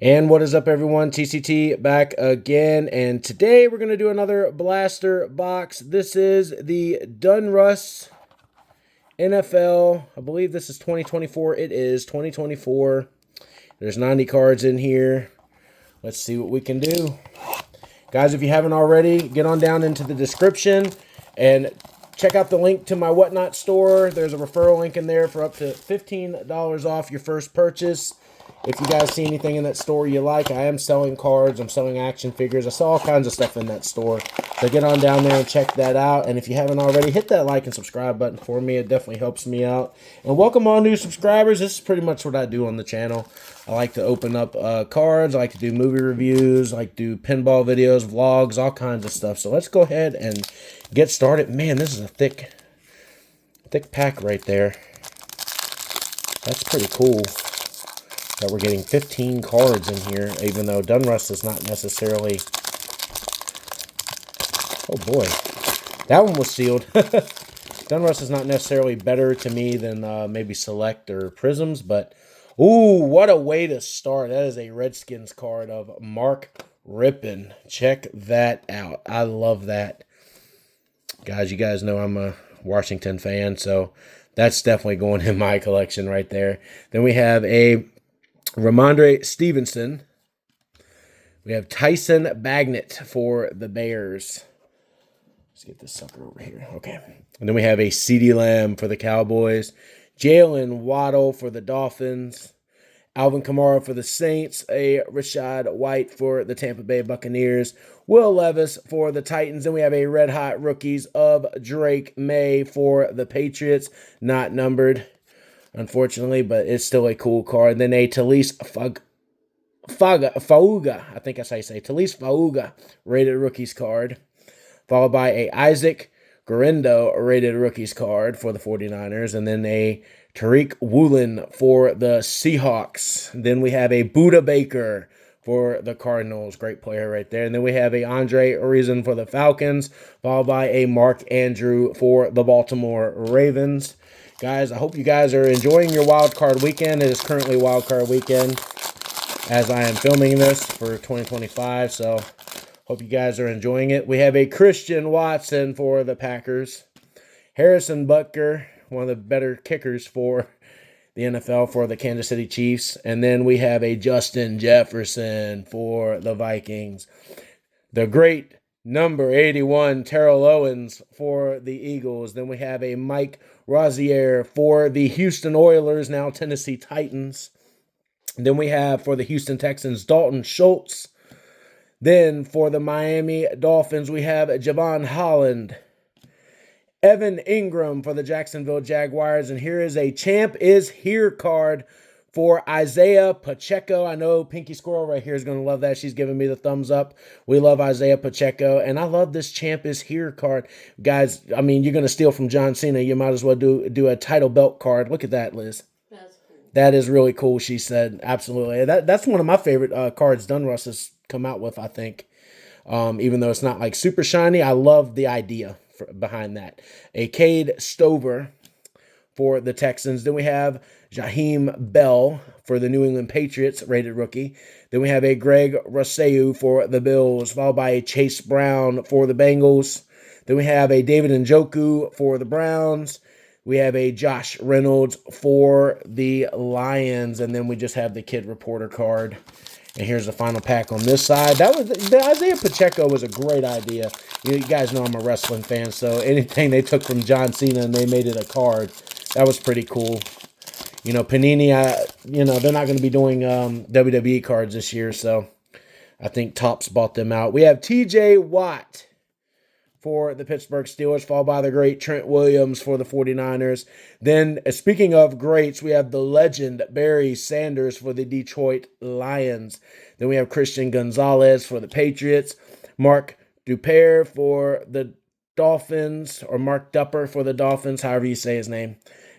And what is up, everyone? TCT back again, and today we're going to do another blaster box. This is the Donruss NFL. I believe this is 2024. It is 2024. There's 90 cards in here. Let's see what we can do. Guys, if you haven't already, get on down into the description and check out the link to my Whatnot store. There's a referral link in there for up to $15 off your first purchase. If you guys see anything in that store you like, I am selling cards. I'm selling action figures. I sell all kinds of stuff in that store. So get on down there and check that out. And if you haven't already, hit that like and subscribe button for me. It definitely helps me out. And welcome all new subscribers. This is pretty much what I do on the channel. I like to open up cards. I like to do movie reviews. I like to do pinball videos, vlogs, all kinds of stuff. So let's go ahead and get started. Man, this is a thick pack right there. That's pretty cool that we're getting 15 cards in here, even though Donruss is not necessarily... Oh boy, that one was sealed. Donruss is not necessarily better to me than maybe Select or Prisms, but ooh, what a way to start. That is a Redskins card of Mark Rippon. Check that out. I love that. Guys, you guys know I'm a Washington fan, so that's definitely going in my collection right there. Then we have a Ramondre Stevenson. We have Tyson Bagnet for the Bears. Let's get this sucker over here. Okay. And then we have a CeeDee Lamb for the Cowboys. Jalen Waddle for the Dolphins. Alvin Kamara for the Saints. A Rashad White for the Tampa Bay Buccaneers. Will Levis for the Titans. Then we have a Red Hot Rookies of Drake May for the Patriots. Not numbered, unfortunately, but it's still a cool card. Then a Talise Fauga, I think that's how you say, Talise Fauga rated rookies card, followed by a Isaac Guerendo rated rookies card for the 49ers, and then a Tariq Woolen for the Seahawks. Then we have a Buda Baker for the Cardinals. Great player right there. And then we have a Andre Arison for the Falcons, followed by a Mark Andrew for the Baltimore Ravens. Guys, I hope you guys are enjoying your wild card weekend. It is currently wild card weekend as I am filming this for 2025, so hope you guys are enjoying it. We have a Christian Watson for the Packers. Harrison Butker, one of the better kickers for the NFL for the Kansas City Chiefs. And then we have a Justin Jefferson for the Vikings. The great number 81, Terrell Owens for the Eagles. Then we have a Mike Rozier for the Houston Oilers, now Tennessee Titans. Then we have for the Houston Texans, Dalton Schultz. Then for the Miami Dolphins, we have Javon Holland. Evan Ingram for the Jacksonville Jaguars. And here is a Champ is Here card for Isaiah Pacheco. I know Pinky Squirrel right here is going to love that. She's giving me the thumbs up. We love Isaiah Pacheco. And I love this Champ is Here card. Guys, I mean, you're going to steal from John Cena. You might as well do a title belt card. Look at that, Liz. That's cool. That is really cool, she said. Absolutely. That's one of my favorite cards Donruss has come out with, I think. Even though it's not like super shiny, I love the idea behind that. A Cade Stover for the Texans. Then we have Jaheim Bell for the New England Patriots, rated rookie. Then we have a Greg Rousseau for the Bills, followed by a Chase Brown for the Bengals. Then we have a David Njoku for the Browns. We have a Josh Reynolds for the Lions. And then we just have the Kid Reporter card. And here's the final pack on this side. The Isaiah Pacheco was a great idea. You guys know I'm a wrestling fan, so anything they took from John Cena and they made it a card, that was pretty cool. You know, Panini, they're not going to be doing WWE cards this year, so I think Topps bought them out. We have T.J. Watt for the Pittsburgh Steelers, followed by the great Trent Williams for the 49ers. Then, speaking of greats, we have the legend Barry Sanders for the Detroit Lions. Then we have Christian Gonzalez for the Patriots, Mark Duper for the Dolphins, or Mark Dupper for the Dolphins, however you say his name.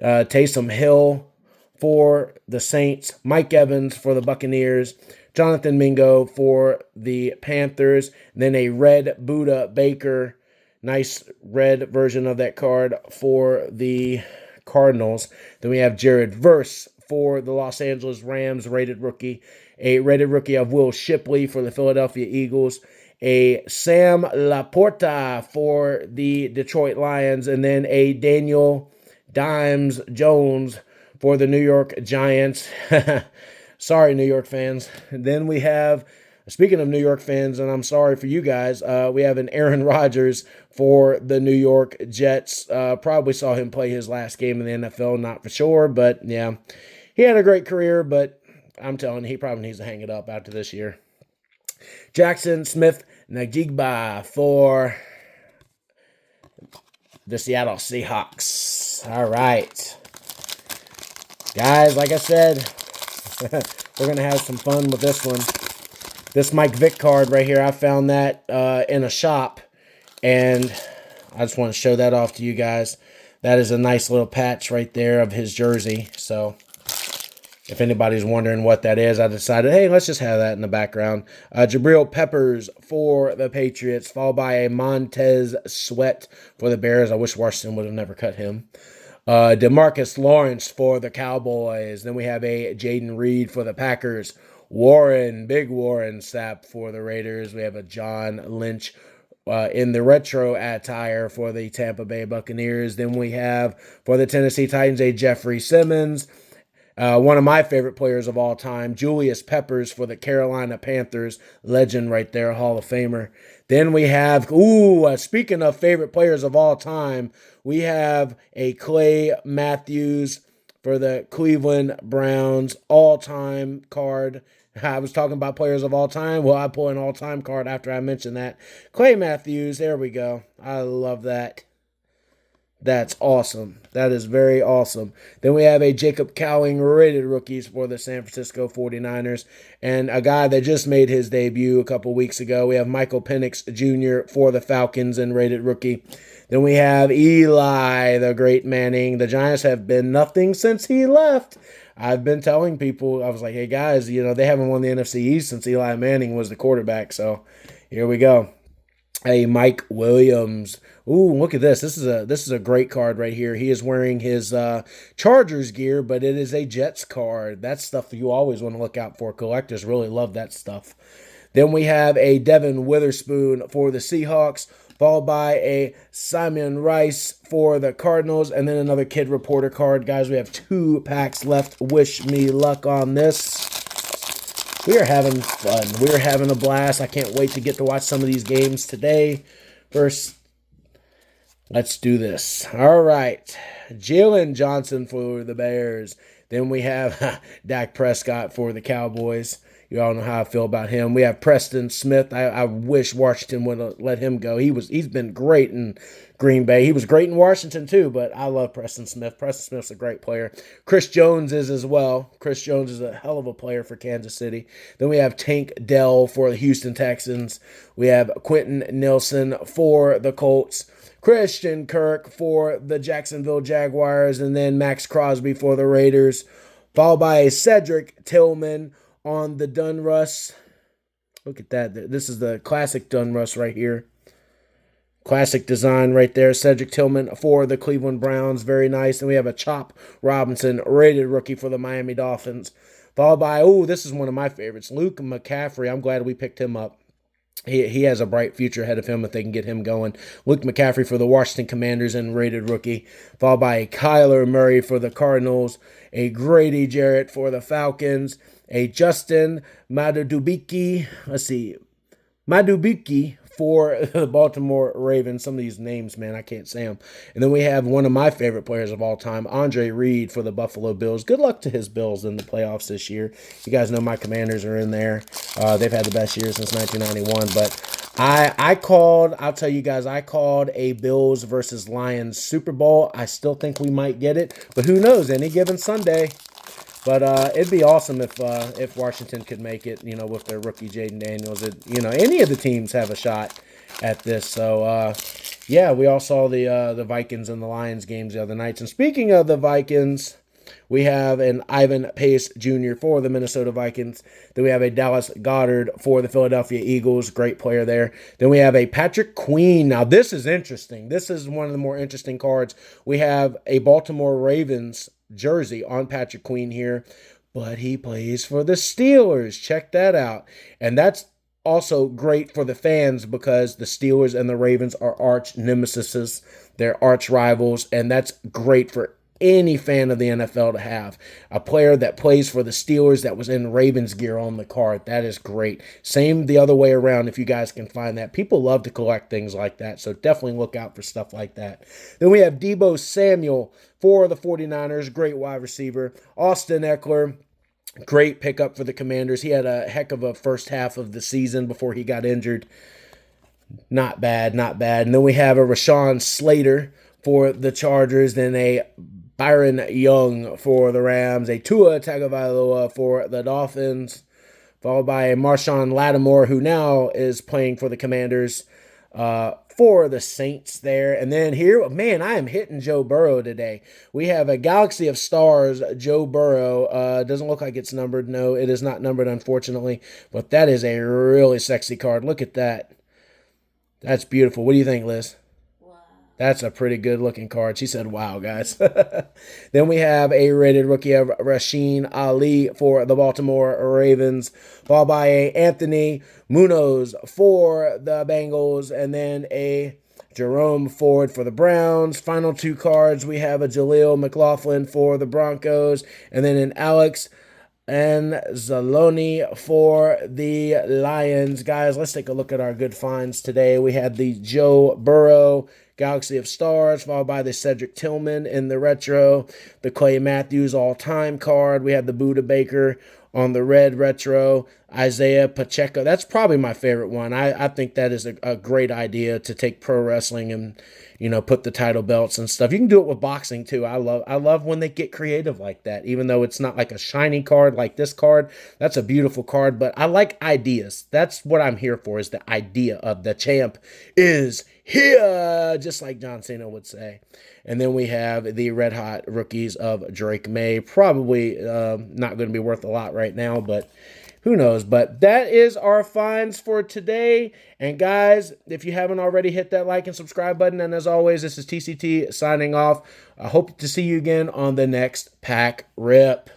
Taysom Hill for the Saints, Mike Evans for the Buccaneers, Jonathan Mingo for the Panthers, and then a red Buda Baker. Nice red version of that card for the Cardinals. Then we have Jared Verse for the Los Angeles Rams, rated rookie. A rated rookie of Will Shipley for the Philadelphia Eagles. A Sam Laporta for the Detroit Lions. And then a Daniel Dimes Jones for the New York Giants. Sorry, New York fans. And then we have, speaking of New York fans, and I'm sorry for you guys, we have an Aaron Rodgers for the New York Jets. Probably saw him play his last game in the NFL, not for sure, but yeah, he had a great career, but I'm telling you, he probably needs to hang it up after this year. Jackson Smith Najigba for the Seattle Seahawks. All right. Guys, like I said, we're going to have some fun with this one. This Mike Vick card right here, I found that in a shop, and I just want to show that off to you guys. That is a nice little patch right there of his jersey. So if anybody's wondering what that is, I decided, hey, let's just have that in the background. Jabril Peppers for the Patriots, followed by a Montez Sweat for the Bears. I wish Washington would have never cut him. DeMarcus Lawrence for the Cowboys. Then we have a Jaden Reed for the Packers. Big Warren Sapp for the Raiders. We have a John Lynch in the retro attire for the Tampa Bay Buccaneers. Then we have for the Tennessee Titans a Jeffrey Simmons. One of my favorite players of all time, Julius Peppers for the Carolina Panthers. Legend right there, Hall of Famer. Then we have, speaking of favorite players of all time, we have a Clay Matthews for the Cleveland Browns all-time card. I was talking about players of all time. Well, I pull an all-time card after I mentioned that. Clay Matthews, there we go. I love that. That's awesome. That is very awesome. Then we have a Jacob Cowing rated rookies for the San Francisco 49ers. And a guy that just made his debut a couple weeks ago. We have Michael Penix Jr. for the Falcons and rated rookie. Then we have Eli, the great Manning. The Giants have been nothing since he left. I've been telling people, I was like, hey guys, they haven't won the NFC East since Eli Manning was the quarterback. So here we go. A Mike Williams. Ooh, look at this. This is a great card right here. He is wearing his Chargers gear, but it is a Jets card. That's stuff you always want to look out for. Collectors really love that stuff. Then we have a Devin Witherspoon for the Seahawks, followed by a Simon Rice for the Cardinals, and then another Kid Reporter card. Guys, we have 2 packs left. Wish me luck on this. We are having fun. We are having a blast. I can't wait to get to watch some of these games today. First, let's do this. All right. Jalen Johnson for the Bears. Then we have Dak Prescott for the Cowboys. You all know how I feel about him. We have Preston Smith. I wish Washington would have let him go. He's been great in Green Bay. He was great in Washington too, but I love Preston Smith. Preston Smith's a great player. Chris Jones is as well. Chris Jones is a hell of a player for Kansas City. Then we have Tank Dell for the Houston Texans. We have Quentin Nelson for the Colts. Christian Kirk for the Jacksonville Jaguars. And then Max Crosby for the Raiders. Followed by a Cedric Tillman on the Donruss. Look at that. This is the classic Donruss right here. Classic design right there. Cedric Tillman for the Cleveland Browns. Very nice. And we have a Chop Robinson rated rookie for the Miami Dolphins. Followed by, this is one of my favorites, Luke McCaffrey. I'm glad we picked him up. He has a bright future ahead of him if they can get him going. Luke McCaffrey for the Washington Commanders and rated rookie. Followed by a Kyler Murray for the Cardinals. A Grady Jarrett for the Falcons. A Justin Madubiki. Madubiki for the Baltimore Ravens. Some of these names, man, I can't say them. And then we have one of my favorite players of all time, Andre Reed for the Buffalo Bills. Good luck to his Bills in the playoffs this year. You guys know my Commanders are in there. They've had the best year since 1991. But I'll tell you guys, I called a Bills versus Lions Super Bowl. I still think we might get it. But who knows, any given Sunday. But it'd be awesome if Washington could make it, with their rookie Jaden Daniels. Any of the teams have a shot at this. So, we all saw the Vikings and the Lions games the other nights. And speaking of the Vikings, we have an Ivan Pace Jr. for the Minnesota Vikings. Then we have a Dallas Goedert for the Philadelphia Eagles. Great player there. Then we have a Patrick Queen. Now, this is interesting. This is one of the more interesting cards. We have a Baltimore Ravens jersey on Patrick Queen here, but he plays for the Steelers. Check that out. And that's also great for the fans because the Steelers and the Ravens are arch nemesis. They're arch rivals, and that's great for any fan of the NFL to have. A player that plays for the Steelers that was in Ravens gear on the card. That is great. Same the other way around if you guys can find that. People love to collect things like that, so definitely look out for stuff like that. Then we have Deebo Samuel for the 49ers. Great wide receiver. Austin Eckler. Great pickup for the Commanders. He had a heck of a first half of the season before he got injured. Not bad, not bad. And then we have a Rashawn Slater for the Chargers. Then a Byron Young for the Rams. A Tua Tagovailoa for the Dolphins. Followed by a Marshawn Lattimore, who now is playing for the Commanders for the Saints there. And then here, man, I am hitting Joe Burrow today. We have a Galaxy of Stars, Joe Burrow. Doesn't look like it's numbered. No, it is not numbered, unfortunately. But that is a really sexy card. Look at that. That's beautiful. What do you think, Liz? That's a pretty good-looking card. She said, wow, guys. Then we have a rated rookie of Rasheen Ali for the Baltimore Ravens, followed by a Anthony Munoz for the Bengals, and then a Jerome Ford for the Browns. Final two cards, we have a Jaleel McLaughlin for the Broncos, and then an Alex and Zaloni for the Lions. Guys, let's take a look at our good finds today. We had the Joe Burrow Galaxy of Stars, followed by the Cedric Tillman in the retro, the Clay Matthews all-time card. We had the Buda Baker on the red retro, Isaiah Pacheco. That's probably my favorite one. I think that is a great idea to take pro wrestling and, you know, put the title belts and stuff. You can do it with boxing too. I love when they get creative like that, even though it's not like a shiny card like this card. That's a beautiful card, but I like ideas. That's what I'm here for, is the idea of the champ is here, just like John Cena would say. And then we have the red hot rookies of Drake May. Probably not going to be worth a lot right now, but who knows? But that is our finds for today. And guys, if you haven't already, hit that like and subscribe button. And as always, this is TCT signing off. I hope to see you again on the next Pack Rip.